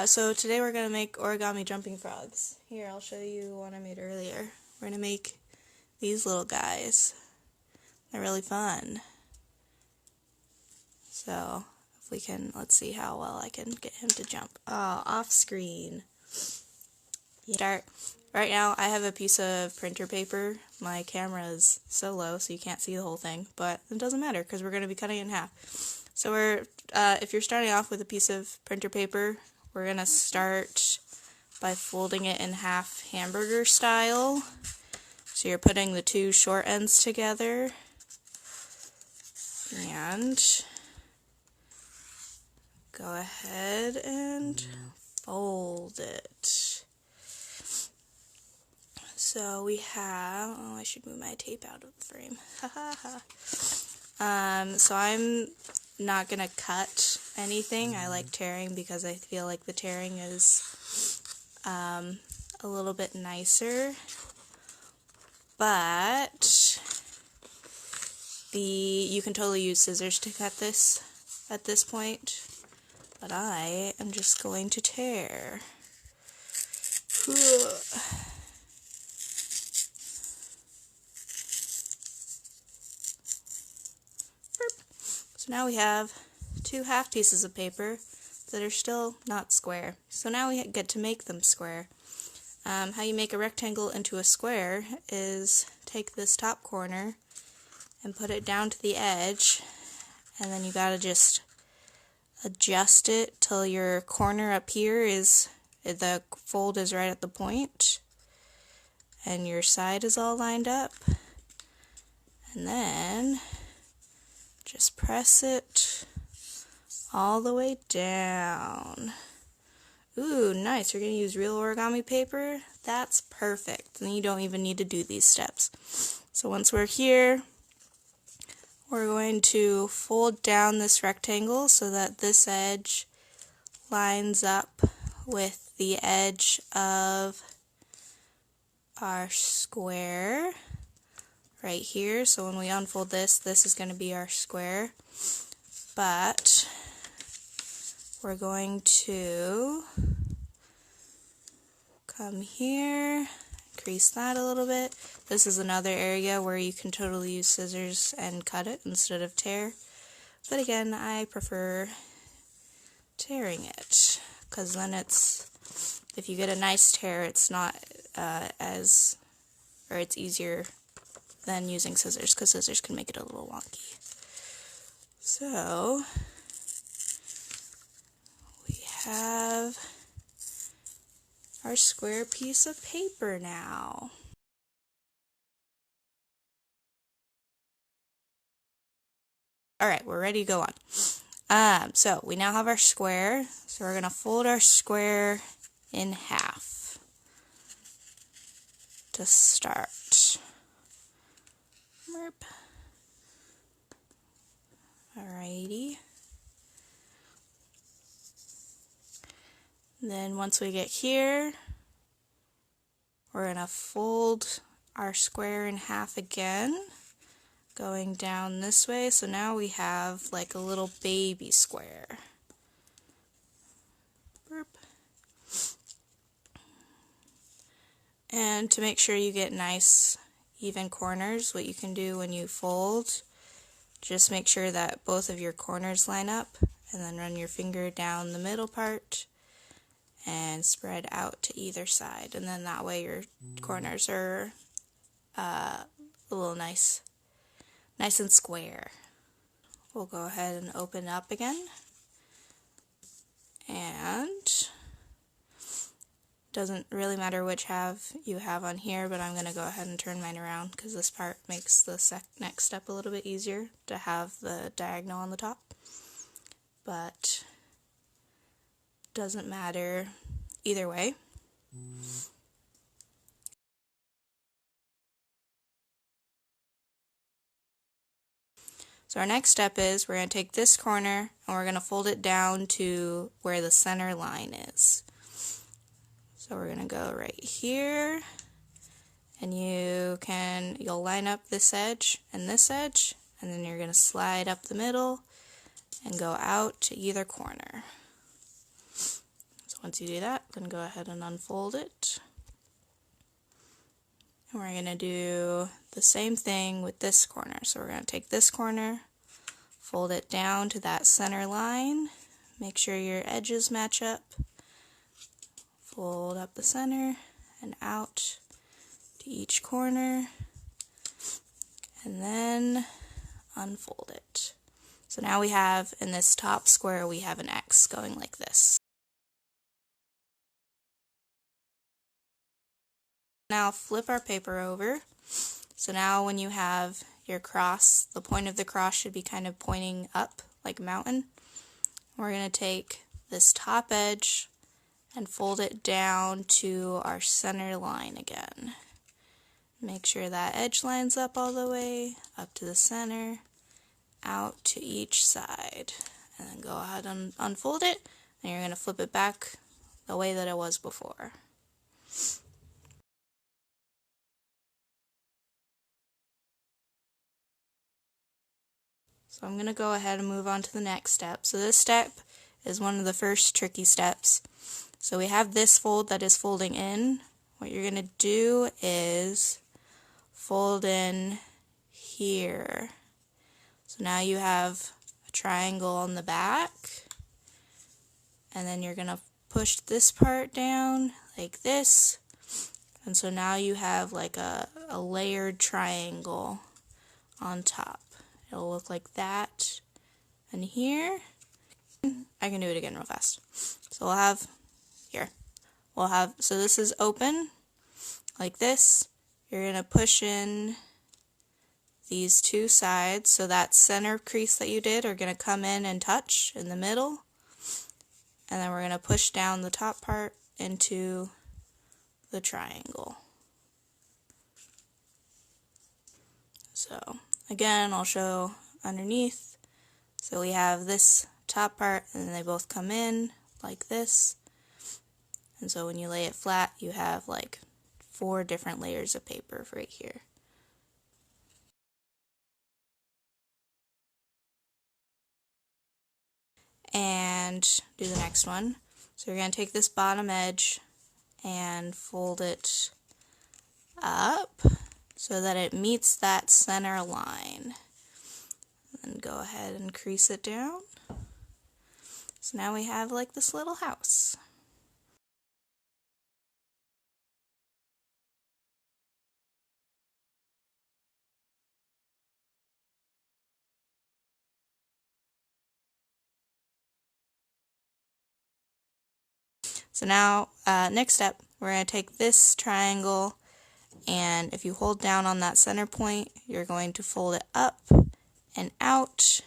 So today we're going to make origami jumping frogs. Here, I'll show you one I made earlier. We're going to make these little guys. They're really fun. So, if we can, let's see how well I can get him to jump. Oh, off screen. Start. Right now, I have a piece of printer paper. My camera is so low, so you can't see the whole thing, but it doesn't matter because we're going to be cutting it in half. So if you're starting off with a piece of printer paper, we're going to start by folding it in half hamburger style. So you're putting the two short ends together and go ahead and fold it. So we have, oh, I should move my tape out of the frame. So I'm not gonna cut anything. I like tearing because I feel like the tearing is a little bit nicer. But you can totally use scissors to cut this at this point. But I am just going to tear. So now we have two half pieces of paper that are still not square. So now we get to make them square. How you make a rectangle into a square is take this top corner and put it down to the edge, and then you gotta just adjust it till your corner up here is, the fold is right at the point, and your side is all lined up. And then just press it all the way down. Ooh, nice. You're going to use real origami paper? That's perfect. Then you don't even need to do these steps. So once we're here, we're going to fold down this rectangle so that this edge lines up with the edge of our square right here. So when we unfold this, this is going to be our square. But we're going to come here, crease that a little bit. This is another area where you can totally use scissors and cut it instead of tear. But again, I prefer tearing it because then if you get a nice tear, it's not it's easier than using scissors because scissors can make it a little wonky. So we have our square piece of paper now. Alright, we're ready to go on. So we now have our square, so we're going to fold our square in half to start. Alrighty. Then once we get here, we're going to fold our square in half again, going down this way. So now we have like a little baby square. And to make sure you get nice even corners, what you can do when you fold, just make sure that both of your corners line up, and then run your finger down the middle part and spread out to either side, and then that way your corners are a little nice and square. We'll go ahead and open up again, and doesn't really matter which half you have on here, but I'm going to go ahead and turn mine around because this part makes the next step a little bit easier to have the diagonal on the top. But doesn't matter either way. So our next step is we're going to take this corner and we're going to fold it down to where the center line is. So we're going to go right here, and you'll line up this edge, and then you're going to slide up the middle and go out to either corner. Once you do that, then go ahead and unfold it. And we're going to do the same thing with this corner. So we're going to take this corner, fold it down to that center line, make sure your edges match up, fold up the center and out to each corner, and then unfold it. So now we have, in this top square, we have an X going like this. Now flip our paper over. So now when you have your cross, the point of the cross should be kind of pointing up like a mountain. We're going to take this top edge and fold it down to our center line again. Make sure that edge lines up all the way, up to the center, out to each side. And then go ahead and unfold it, and you're going to flip it back the way that it was before. So I'm going to go ahead and move on to the next step. So this step is one of the first tricky steps. So we have this fold that is folding in. What you're going to do is fold in here. So now you have a triangle on the back, and then you're going to push this part down like this, and so now you have like a layered triangle on top. It'll look like that. And here, I can do it again real fast. So we'll have here. So this is open like this. You're going to push in these two sides, so that center crease that you did are going to come in and touch in the middle. And then we're going to push down the top part into the triangle. So again, I'll show underneath. So we have this top part, and then they both come in like this. And so when you lay it flat, you have like 4 different layers of paper right here. And do the next one. So you're going to take this bottom edge and fold it up so that it meets that center line. And go ahead and crease it down. So now we have like this little house. So now, next step, we're going to take this triangle, and if you hold down on that center point, you're going to fold it up and out,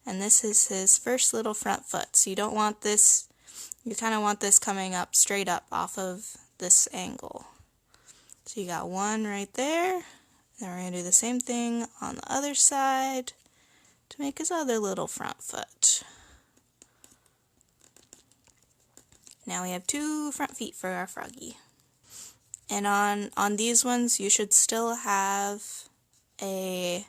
and this is his first little front foot. So you don't want this, you kind of want this coming up straight up off of this angle. So you got one right there, then we're going to do the same thing on the other side to make his other little front foot. Now we have 2 front feet for our froggy. And on these ones, you should still have they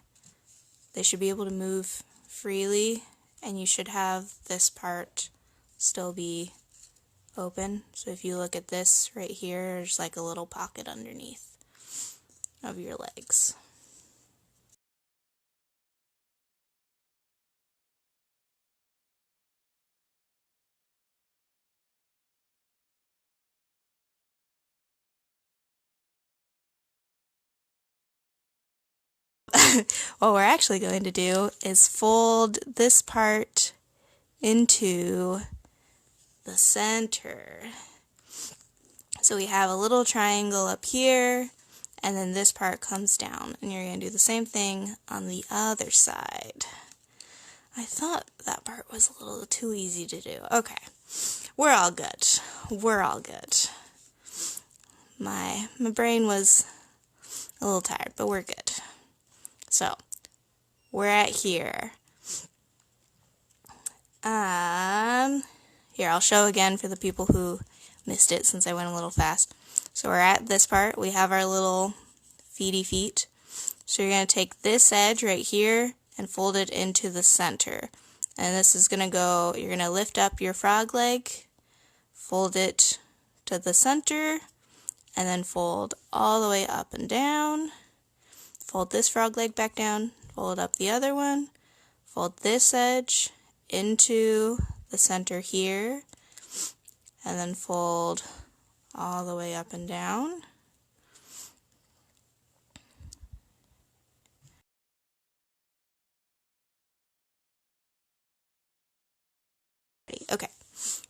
should be able to move freely, and you should have this part still be open. So if you look at this right here, there's like a little pocket underneath of your legs. What we're actually going to do is fold this part into the center. So we have a little triangle up here, and then this part comes down, and you're going to do the same thing on the other side. I thought that part was a little too easy to do. Okay, we're all good. We're all good. My brain was a little tired, but we're good. So, we're at here. Here, I'll show again for the people who missed it since I went a little fast. So we're at this part. We have our little feet. So you're going to take this edge right here and fold it into the center. And this is going to go, you're going to lift up your frog leg, fold it to the center, and then fold all the way up and down. Fold this frog leg back down, fold up the other one, fold this edge into the center here, and then fold all the way up and down. Okay,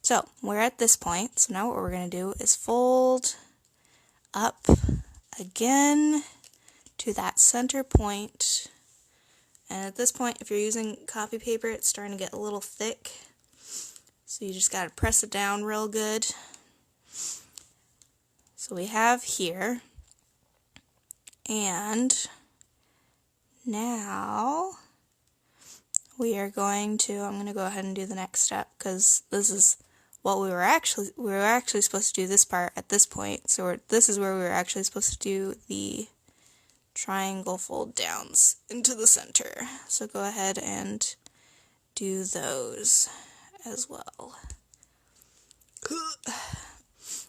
so we're at this point, so now what we're going to do is fold up again to that center point. And at this point, if you're using copy paper, it's starting to get a little thick, so you just got to press it down real good. So we have here, and now we are going to, I'm going to go ahead and do the next step, because this is what we were actually supposed to do this part at this point. So this is where we were actually supposed to do the triangle fold downs into the center. So go ahead and do those as well.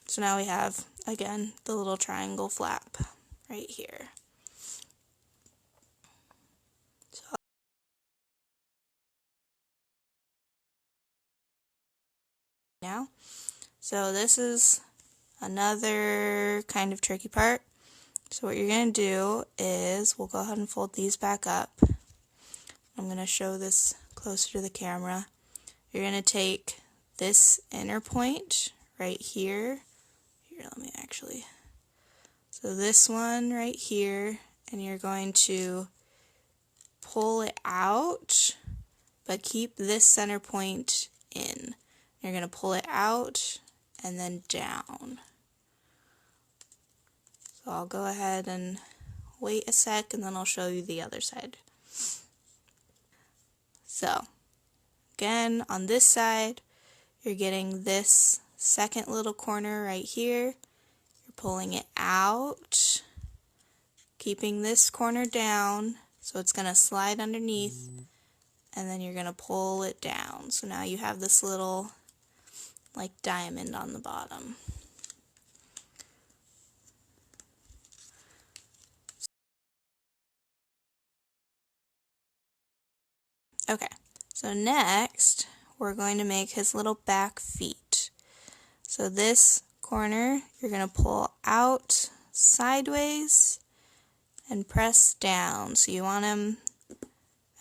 So now we have, again, the little triangle flap right here. Now, so this is another kind of tricky part. So what you're going to do is, we'll go ahead and fold these back up. I'm going to show this closer to the camera. You're going to take this inner point right here. Here, let me actually. So this one right here, and you're going to pull it out, but keep this center point in. You're going to pull it out and then down. So I'll go ahead and wait a sec, and then I'll show you the other side. So again, on this side, you're getting this second little corner right here. You're pulling it out, keeping this corner down, so it's going to slide underneath, and then you're going to pull it down. So now you have this little like diamond on the bottom. Okay, so next we're going to make his little back feet. So this corner you're going to pull out sideways and press down. So you want him,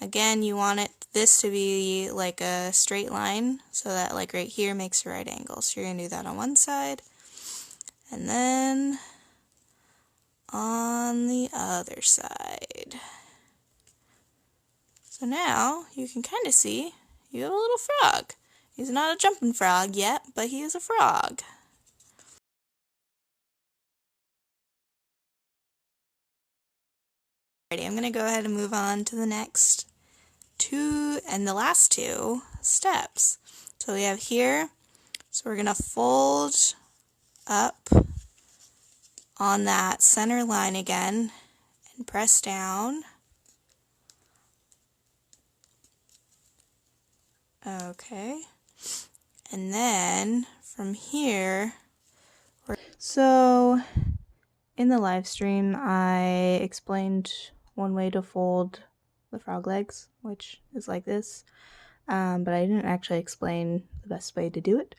again, you want this to be like a straight line, so that like right here makes a right angle. So you're going to do that on one side, and then on the other side. So now you can kind of see you have a little frog. He's not a jumping frog yet, but he is a frog. Alrighty, I'm going to go ahead and move on to the next two and the last two steps. So we have here, so we're going to fold up on that center line again and press down. Okay, and then from here, so in the live stream I explained one way to fold the frog legs, which is like this, but I didn't actually explain the best way to do it,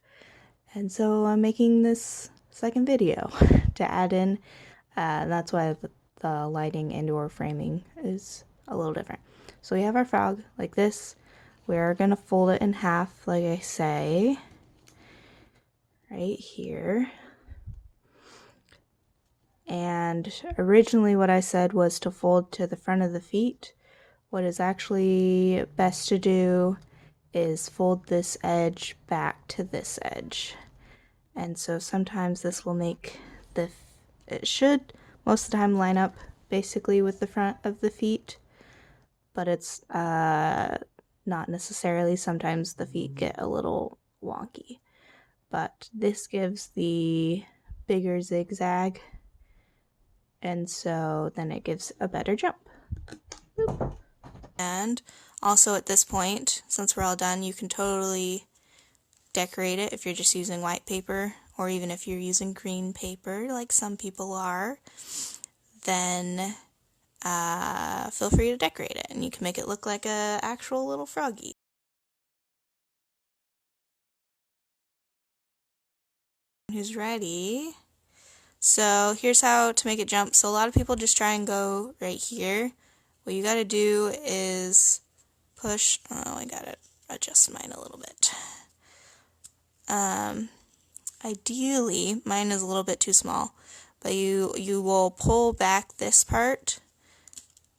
and so I'm making this second video to add in. That's why the lighting and or framing is a little different. So we have our frog like this. We're going to fold it in half, like I say, right here. And originally what I said was to fold to the front of the feet. What is actually best to do is fold this edge back to this edge. And so sometimes this will make it should most of the time line up basically with the front of the feet, but it's not necessarily. Sometimes the feet get a little wonky, but this gives the bigger zigzag, and so then it gives a better jump. Boop. And also at this point, since we're all done, you can totally decorate it if you're just using white paper, or even if you're using green paper like some people are, then feel free to decorate it, and you can make it look like a actual little froggy. Who's ready? So here's how to make it jump. So a lot of people just try and go right here. What you gotta do is push, I gotta adjust mine a little bit. Ideally, mine is a little bit too small, but you will pull back this part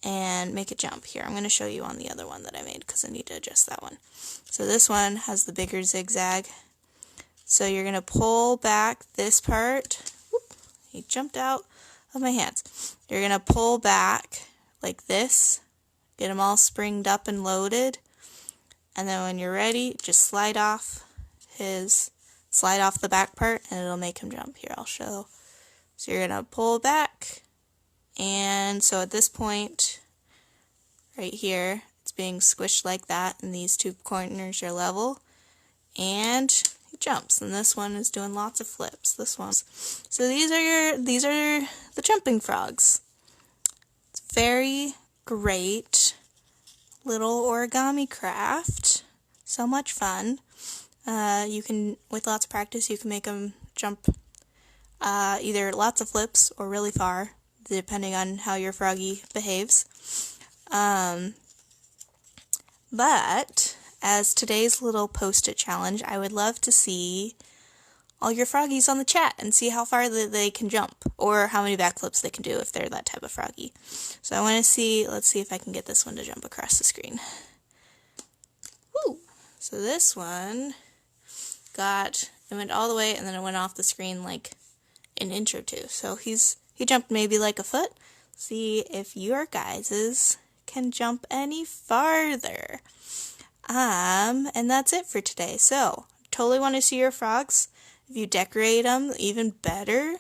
and make it jump. Here, I'm going to show you on the other one that I made because I need to adjust that one. So this one has the bigger zigzag. So you're going to pull back this part. Whoop, he jumped out of my hands. You're going to pull back like this, get them all springed up and loaded, and then when you're ready, just slide off the back part and it'll make him jump. Here, I'll show. So you're going to pull back, and so at this point right here, it's being squished like that, and these two corners are level, and he jumps. And this one is doing lots of flips. This one. So these are the jumping frogs. It's very great little origami craft. So much fun. You can, with lots of practice, you can make them jump either lots of flips or really far, depending on how your froggy behaves. But as today's little post-it challenge, I would love to see all your froggies on the chat and see how far they can jump, or how many backflips they can do if they're that type of froggy. So I want to see, let's see if I can get this one to jump across the screen. Woo! So this one it went all the way, and then it went off the screen like an inch or two. So he jumped maybe like a foot. See if your guys's can jump any farther. And that's it for today. So totally want to see your frogs. If you decorate them, even better.